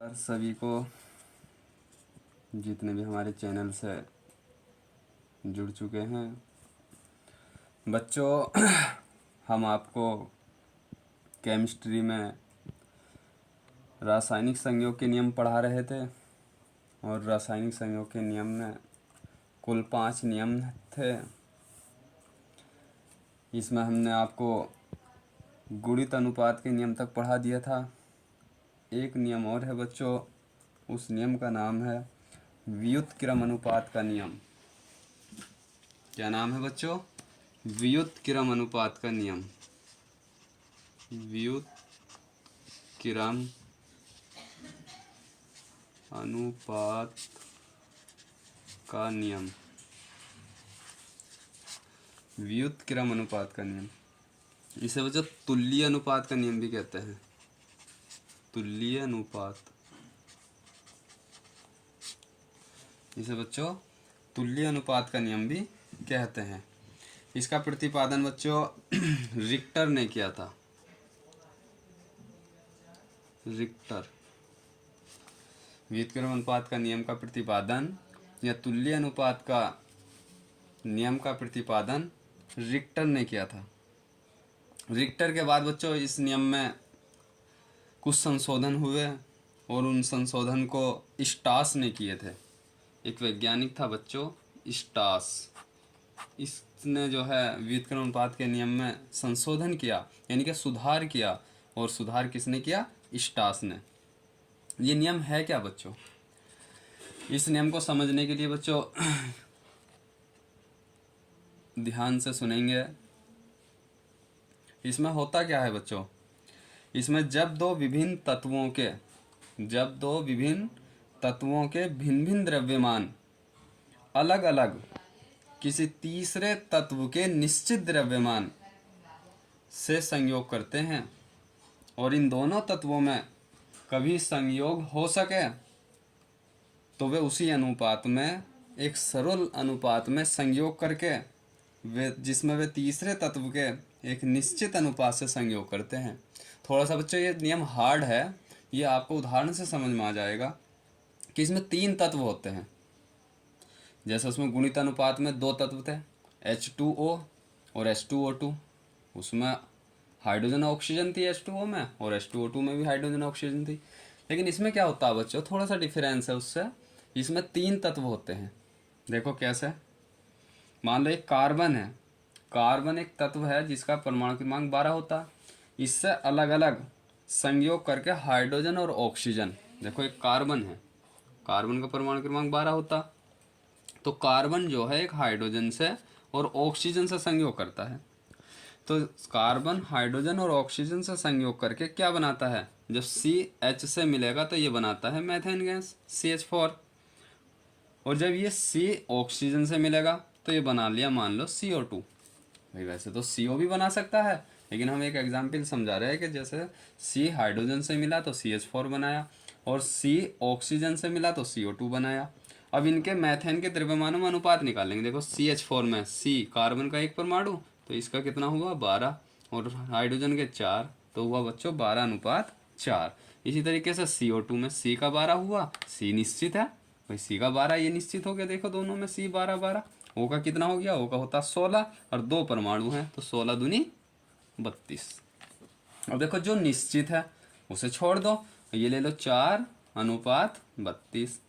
और सभी को, जितने भी हमारे चैनल से जुड़ चुके हैं बच्चों, हम आपको केमिस्ट्री में रासायनिक संयोग के नियम पढ़ा रहे थे। और रासायनिक संयोग के नियम में कुल 5 नियम थे। इसमें हमने आपको गुणित अनुपात के नियम तक पढ़ा दिया था। एक नियम और है बच्चों, उस नियम का नाम है व्युत्क्रम अनुपात का नियम। क्या नाम है बच्चों? व्युत्क्रम अनुपात का नियम। व्युत्क्रम अनुपात का नियम। व्युत्क्रम अनुपात का नियम, इसे बच्चों तुल्य अनुपात का नियम भी कहते हैं। तुल्य अनुपात, इसे बच्चों तुल्य अनुपात का नियम भी कहते हैं। इसका प्रतिपादन बच्चों रिक्टर ने किया था। रिक्टर व्युत्क्रम अनुपात का नियम का प्रतिपादन या तुल्य अनुपात का नियम का प्रतिपादन रिक्टर ने किया था। रिक्टर के बाद बच्चों इस नियम में कुछ संशोधन हुए और उन संशोधन को स्टास ने किए थे। एक वैज्ञानिक था बच्चों स्टास, इसने जो है व्युत्क्रम अनुपात के नियम में संशोधन किया, यानी कि सुधार किया। और सुधार किसने किया? स्टास ने। ये नियम है क्या बच्चों? इस नियम को समझने के लिए बच्चों ध्यान से सुनेंगे। इसमें होता क्या है बच्चों? इसमें जब दो विभिन्न तत्वों के भिन्न भिन्न द्रव्यमान अलग अलग किसी तीसरे तत्व के निश्चित द्रव्यमान से संयोग करते हैं और इन दोनों तत्वों में कभी संयोग हो सके तो वे उसी अनुपात में, एक सरल अनुपात में संयोग करके जिसमें वे तीसरे तत्व के एक निश्चित अनुपात से संयोग करते हैं। थोड़ा सा बच्चों ये नियम हार्ड है, ये आपको उदाहरण से समझ में आ जाएगा कि इसमें 3 तत्व होते हैं। जैसे उसमें गुणित अनुपात में 2 तत्व थे, H2O और H2O2। उसमें हाइड्रोजन ऑक्सीजन थी H2O में और H2O2 में भी हाइड्रोजन ऑक्सीजन थी। लेकिन इसमें क्या होता है बच्चों, थोड़ा सा डिफरेंस है उससे। इसमें 3 तत्व होते हैं। देखो कैसे, मान लो एक कार्बन है। कार्बन एक तत्व है जिसका परमाणु क्रमांक 12 होता है। इससे अलग अलग संयोग करके हाइड्रोजन और ऑक्सीजन, देखो एक कार्बन है, कार्बन का परमाणु क्रमांक 12 होता, तो कार्बन जो है एक हाइड्रोजन से और ऑक्सीजन से संयोग करता है। तो कार्बन हाइड्रोजन और ऑक्सीजन से संयोग करके क्या बनाता है? जब CH से मिलेगा तो ये बनाता है मेथेन गैस CH4। और जब ये C ऑक्सीजन से मिलेगा तो ये बना लिया मान लो CO2। भाई वैसे तो CO भी बना सकता है, लेकिन हम एक एग्जाम्पल समझा रहे हैं कि जैसे C हाइड्रोजन से मिला तो CH4 बनाया और C ऑक्सीजन से मिला तो CO2 बनाया। अब इनके मैथेन के द्रव्यमानों में अनुपात निकालेंगे। देखो CH4 में C कार्बन का एक परमाणु, तो इसका कितना हुआ 12 और हाइड्रोजन के 4, तो हुआ बच्चों 12:4। इसी तरीके से CO2 में C का 12 हुआ, C निश्चित है भाई, C का 12 ये निश्चित हो गया। देखो दोनों में C 12 O का कितना हो गया? O का होता 16 और 2 परमाणु हैं तो 16 दूनी 32। अब देखो जो निश्चित है उसे छोड़ दो, ये ले लो 4:32,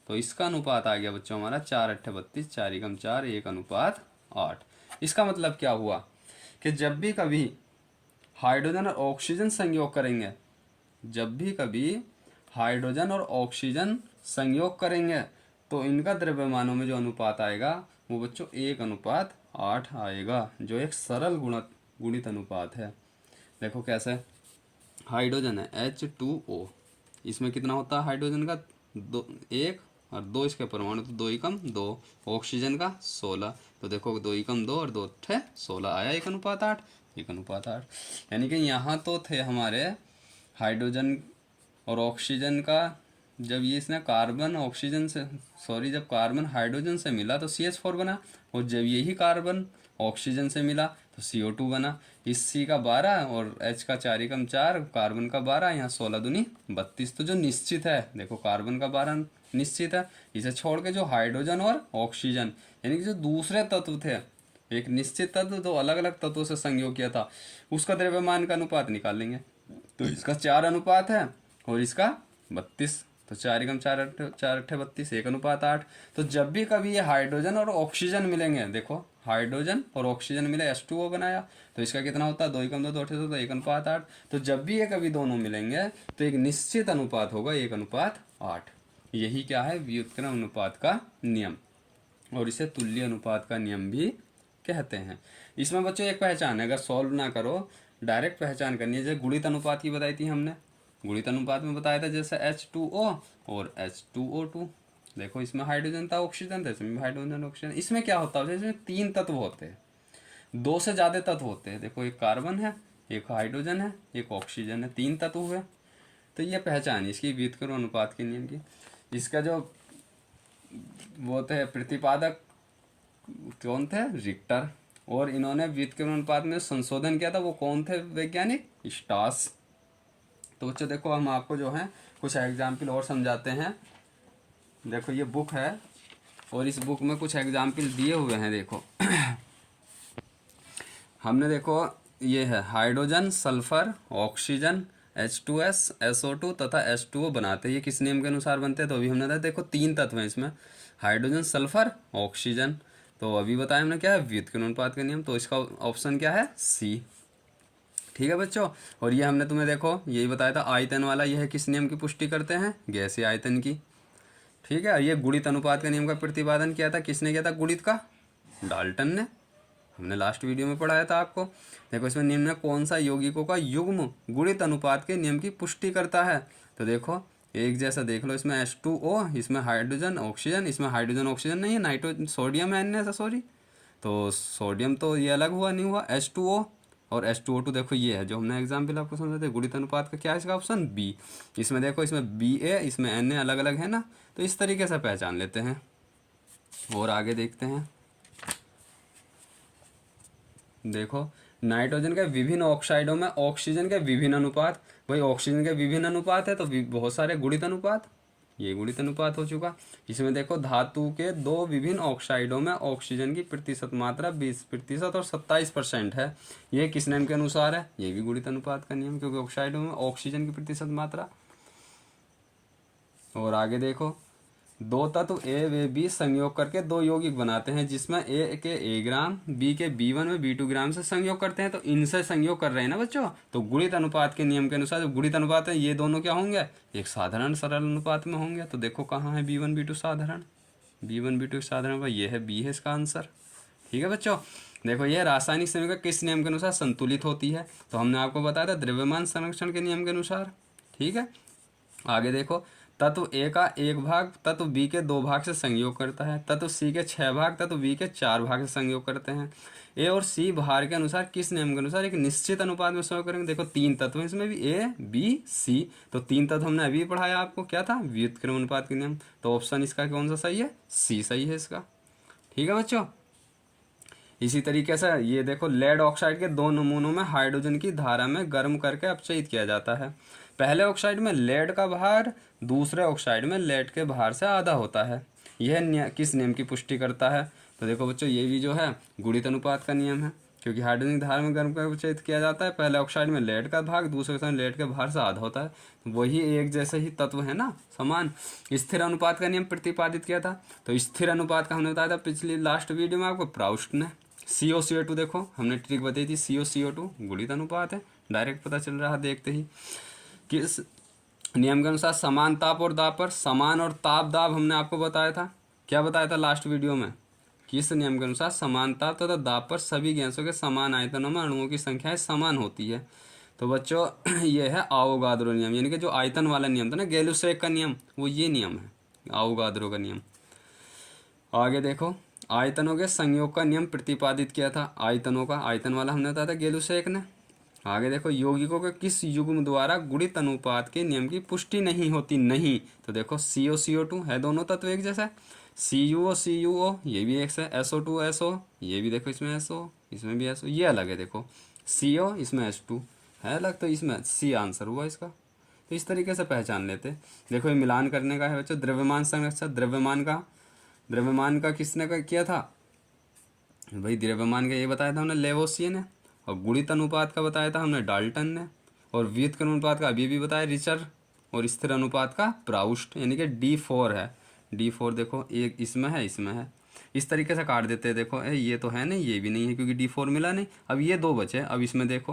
तो इसका अनुपात आ गया बच्चों हमारा 4×8=32, 4×4 1:8। इसका मतलब क्या हुआ कि जब भी कभी हाइड्रोजन और ऑक्सीजन संयोग करेंगे, जब भी कभी हाइड्रोजन और ऑक्सीजन संयोग करेंगे तो इनका द्रव्यमानों में जो अनुपात आएगा वो बच्चों 1:8 आएगा, जो एक सरल गुणित अनुपात है। देखो कैसे, हाइड्रोजन है H2O, इसमें कितना होता है हाइड्रोजन का 1 और 2 इसके परमाणु, तो 2 2, ऑक्सीजन का 16, तो देखो 2 2 और 2 16 आया 1:8, 1:8। यानी कि यहाँ तो थे हमारे हाइड्रोजन और ऑक्सीजन का, जब ये इसने कार्बन ऑक्सीजन से जब कार्बन हाइड्रोजन से मिला तो CH4 बना, और जब यही कार्बन ऑक्सीजन से मिला तो CO2 बना। इस C का 12 और H का 4 एकम 4, कार्बन का 12, यहाँ 16 दूनी 32। तो जो निश्चित है देखो कार्बन का 12 निश्चित है, इसे छोड़ के जो हाइड्रोजन और ऑक्सीजन यानी कि जो दूसरे तत्व थे, एक निश्चित तत्व दो अलग अलग तत्वों से संयोग किया था, उसका द्रव्यमान का अनुपात निकाल लेंगे। तो इसका 4 अनुपात है और इसका 32। तो 4 एकम 4 अट्ठे 32, 1:8। तो जब भी कभी ये हाइड्रोजन और ऑक्सीजन मिलेंगे, देखो हाइड्रोजन और ऑक्सीजन मिले H2O बनाया, तो इसका कितना होता है 2 एकम 2 2 अट्ठे 2 1:8। तो जब भी ये कभी दोनों मिलेंगे तो एक निश्चित अनुपात होगा 1:8। यही क्या है व्युत्क्रम अनुपात का नियम, और इसे तुल्य अनुपात का नियम भी कहते हैं। इसमें बच्चों एक पहचान है, अगर सॉल्व ना करो डायरेक्ट पहचान करनी है। जैसे गुणित अनुपात की बताई थी हमने, गुणित अनुपात में बताया था जैसे H2O और H2O2, देखो इसमें हाइड्रोजन था ऑक्सीजन था, इसमें भी हाइड्रोजन ऑक्सीजन। इसमें क्या होता है इसमें 3 तत्व होते हैं, 2 से ज़्यादा तत्व होते हैं। देखो एक कार्बन है, एक हाइड्रोजन है, एक ऑक्सीजन है, 3 तत्व हुए। तो ये पहचान है इसकी व्युत्क्रम अनुपात के नियम की। इसका जो वो थे प्रतिपादक कौन थे, रिक्टर, और इन्होंने व्युत्क्रम अनुपात में संशोधन किया था वो कौन थे, वैज्ञानिक स्टास। तो बच्चों देखो हम आपको जो है कुछ एग्जाम्पल और समझाते हैं। देखो ये बुक है और इस बुक में कुछ एग्जाम्पल दिए हुए हैं। देखो हमने देखो ये है hydrogen, sulphur, oxygen, H2S, SO2 तथा H2O बनाते हैं। ये किस नियम के अनुसार बनते हैं, तो अभी हमने बताया देखो 3 तत्व हैं इसमें, हाइड्रोजन, सल्फर, ऑक्सीजन। तो अभी बताया हमने क्या है व्युत्क्रम अनुपात का नियम, तो इसका ऑप्शन क्या है C। ठीक है बच्चों, और ये हमने तुम्हें देखो यही बताया था आयतन वाला, यह किस नियम की पुष्टि करते हैं, गैसीय आयतन की। ठीक है, ये गुणित अनुपात के नियम का प्रतिपादन किया था, किसने किया था गुणित का, डाल्टन ने। हमने लास्ट वीडियो में पढ़ाया था आपको। देखो इसमें निम्न में कौन सा यौगिकों का युग्म गुणित अनुपात के नियम की पुष्टि करता है, तो देखो एक जैसा देख लो, इसमें H2O, इसमें हाइड्रोजन ऑक्सीजन, इसमें हाइड्रोजन ऑक्सीजन नहीं है, नाइट्रोजन सोडियम है N सॉरी, तो सोडियम तो ये अलग हुआ नहीं हुआ H2O, और H2O2 देखो ये है जो हमने एग्जाम्पल आपको समझा थे। गुणित अनुपात का क्या है इसका ऑप्शन B। इसमें देखो इसमें BA, इसमें Na अलग अलग है ना, तो इस तरीके से पहचान लेते हैं। और आगे देखते हैं, देखो नाइट्रोजन के विभिन्न ऑक्साइडों में ऑक्सीजन के विभिन्न अनुपात, भाई ऑक्सीजन के विभिन्न अनुपात है तो बहुत सारे गुणित अनुपात, ये गुणित अनुपात हो चुका। इसमें देखो धातु के 2 विभिन्न ऑक्साइडों में ऑक्सीजन की प्रतिशत मात्रा 20% और 27% है, ये किस नियम के अनुसार है, ये भी गुणित अनुपात का नियम, क्योंकि ऑक्साइडों में ऑक्सीजन की प्रतिशत मात्रा। और आगे देखो 2 तत्व A व B संयोग करके 2 यौगिक बनाते हैं, जिसमें A के A ग्राम, B के B1 में B2 ग्राम से संयोग करते हैं। तो इनसे संयोग कर रहे हैं ना बच्चों, तो गुणित अनुपात के नियम के अनुसार जो गुणित अनुपात है ये दोनों क्या होंगे, एक साधारण सरल अनुपात में होंगे। तो देखो कहाँ है B1 B2 साधारण, B1 B2 साधारण, भाई ये है B है इसका आंसर। ठीक है बच्चों, देखो ये रासायनिक संयोजन किस नियम के अनुसार संतुलित होती है, तो हमने आपको बताया था द्रव्यमान संरक्षण के नियम के अनुसार। ठीक है, आगे देखो तत्व A का 1 भाग तत्व B के 2 भाग से संयोग करता है, तत्व C के 6 भाग तत्व B के 4 भाग से संयोग करते हैं। A और C भार के अनुसार किस नियम के अनुसार एक निश्चित अनुपात में संयोग करेंगे। देखो 3 तत्व हैं इसमें भी A B C, तो 3 तत्व हमने अभी पढ़ाया आपको, क्या था व्युत्क्रम अनुपात के नियम। तो ऑप्शन इसका कौन सा सही है, C सही है इसका। ठीक है बच्चों, इसी तरीके से ये देखो लेड ऑक्साइड के 2 नमूनों में हाइड्रोजन की धारा में गर्म करके अपचयित किया जाता है। पहले ऑक्साइड में लेड का भार दूसरे ऑक्साइड में लेड के भार से आधा होता है, यह किस नियम की पुष्टि करता है। तो देखो बच्चों ये भी जो है गुणित अनुपात का नियम है, क्योंकि हाइड्रोजन की धारा में गर्म करके अपचयित किया जाता है। पहले ऑक्साइड में लेड का भाग दूसरे ऑक्साइड में लेड के भार से आधा होता है, वही एक जैसे ही तत्व है ना समान। स्थिर अनुपात का नियम प्रतिपादित किया था, तो स्थिर अनुपात का हमने बताया था पिछली लास्ट वीडियो में आपको प्राउस्ट ने। CO2 देखो हमने ट्रिक बताई थी, CO2 गुणित अनुपात है, डायरेक्ट पता चल रहा है देखते ही। किस नियम के अनुसार समान ताप और दाब पर, समान और ताप दाब हमने आपको बताया था, क्या बताया था लास्ट वीडियो में, किस नियम के अनुसार समान ताप तथा दाब पर सभी गैसों के समान आयतनों में अणुओं की संख्याएं समान होती है। तो बच्चों ये है आवोगाद्रो नियम, यानी कि जो आयतन वाला नियम था ना गैलुसेक का नियम, वो ये नियम है आवोगाद्रो का नियम। आगे देखो आयतनों के संयोग का नियम प्रतिपादित किया था, आयतनों का, आयतन वाला हमने बताया था गैलुसेक ने। आगे देखो यौगिकों के किस युग्म द्वारा गुणित अनुपात के नियम की पुष्टि नहीं होती, नहीं, तो देखो CO है, दोनों तत्व एक जैसा, CuO ये भी एक से, SO2 SO ये भी देखो इसमें SO, इसमें भी SO, ये अलग है देखो, CO इसमें H2 है अलग, तो इसमें C आंसर हुआ इसका। तो इस तरीके से पहचान लेते। देखो ये मिलान करने का है बच्चों, द्रव्यमान संरक्षण, द्रव्यमान का किसने का किया था भाई, द्रव्यमान का ये बताया था हमने लेवोसिए ने, और गुणित अनुपात का बताया था हमने डाल्टन ने, और व्युत्क्रम अनुपात का अभी भी बताया रिचर, और स्थिर अनुपात का प्राउस्ट, यानी कि D4 है। D4 देखो एक इसमें है, इसमें है, इस तरीके से काट देते हैं। देखो ये तो है नहीं, ये भी नहीं है क्योंकि D4 मिला नहीं। अब ये दो बचे, अब इसमें देखो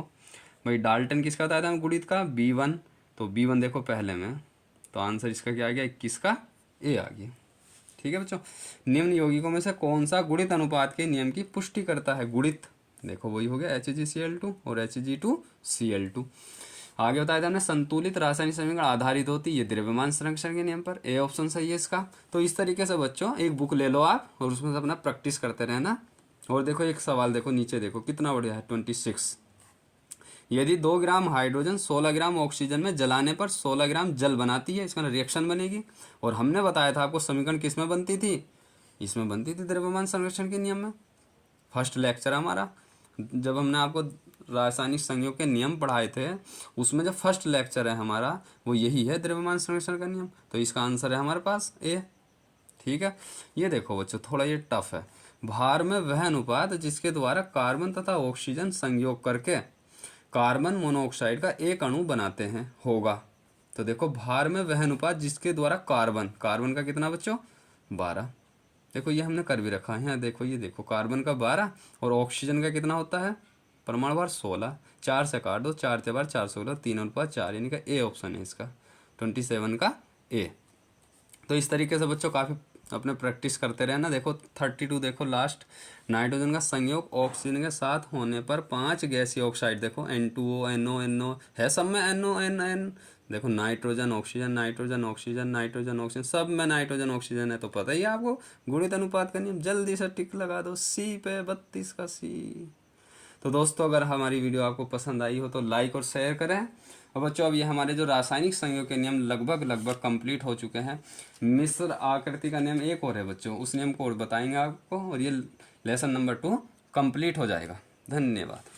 भाई डाल्टन किसका बताया था हम गुणित का, B1, तो B1 देखो पहले में, तो आंसर इसका क्या आ गया, 21 का A आ गया। ठीक है बच्चों, निम्न यौगिकों में से कौन सा गुणित अनुपात के नियम की पुष्टि करता है, गुणित, देखो वही हो गया HgCl2 और Hg2Cl2। आगे बताया था हमने संतुलित रासायनिक समीकरण आधारित होती है द्रव्यमान संरक्षण के नियम पर, ए ऑप्शन सही है इसका। तो इस तरीके से बच्चों एक बुक ले लो आप और उसमें से अपना प्रैक्टिस करते रहना। और देखो एक सवाल देखो नीचे, देखो कितना बढ़िया है 26, यदि 2 ग्राम हाइड्रोजन 16 ग्राम ऑक्सीजन में जलाने पर 16 ग्राम जल बनाती है, इसका रिएक्शन बनेगी। और हमने बताया था आपको समीकरण किस में बनती थी, इसमें बनती थी द्रव्यमान संरक्षण के नियम में। फर्स्ट लेक्चर हमारा जब हमने आपको रासायनिक संयोग के नियम पढ़ाए थे, उसमें जो फर्स्ट लेक्चर है हमारा वो यही है द्रव्यमान संरक्षण का नियम। तो इसका आंसर है हमारे पास ए। ठीक है, ये देखो बच्चों थोड़ा ये टफ है, भार में वह अनुपात जिसके द्वारा कार्बन तथा ऑक्सीजन संयोग करके कार्बन मोनोऑक्साइड का एक अणु बनाते हैं होगा। तो देखो भार में वह अनुपात जिसके द्वारा कार्बन का कितना बच्चों, 12। देखो ये हमने कर भी रखा है, देखो ये देखो कार्बन का 12 और ऑक्सीजन का कितना होता है परमाणु भार 16, 4 से काट दो, 4 से बार 416, 3 अनुपात 4, यानी कि ए ऑप्शन है इसका 27 का ए। तो इस तरीके से बच्चों काफ़ी अपने प्रैक्टिस करते रहना। देखो 32 देखो लास्ट, नाइट्रोजन का संयोग ऑक्सीजन के साथ होने पर 5 गैसीय ऑक्साइड, देखो N2O NO NO है, सब में NO N, देखो nitrogen oxygen nitrogen oxygen nitrogen oxygen, सब में नाइट्रोजन ऑक्सीजन है। तो पता ही है आपको गुणित अनुपात का नियम, जल्दी से टिक लगा दो C पे, 32 का C। तो दोस्तों अगर हमारी वीडियो आपको पसंद आई हो तो लाइक और शेयर करें। और बच्चों अब ये हमारे जो रासायनिक संयोग के नियम लगभग कंप्लीट हो चुके हैं। मिश्र आकृति का नियम एक और है बच्चों, उस नियम को और बताएंगे आपको, और ये लेसन नंबर 2 कंप्लीट हो जाएगा। धन्यवाद।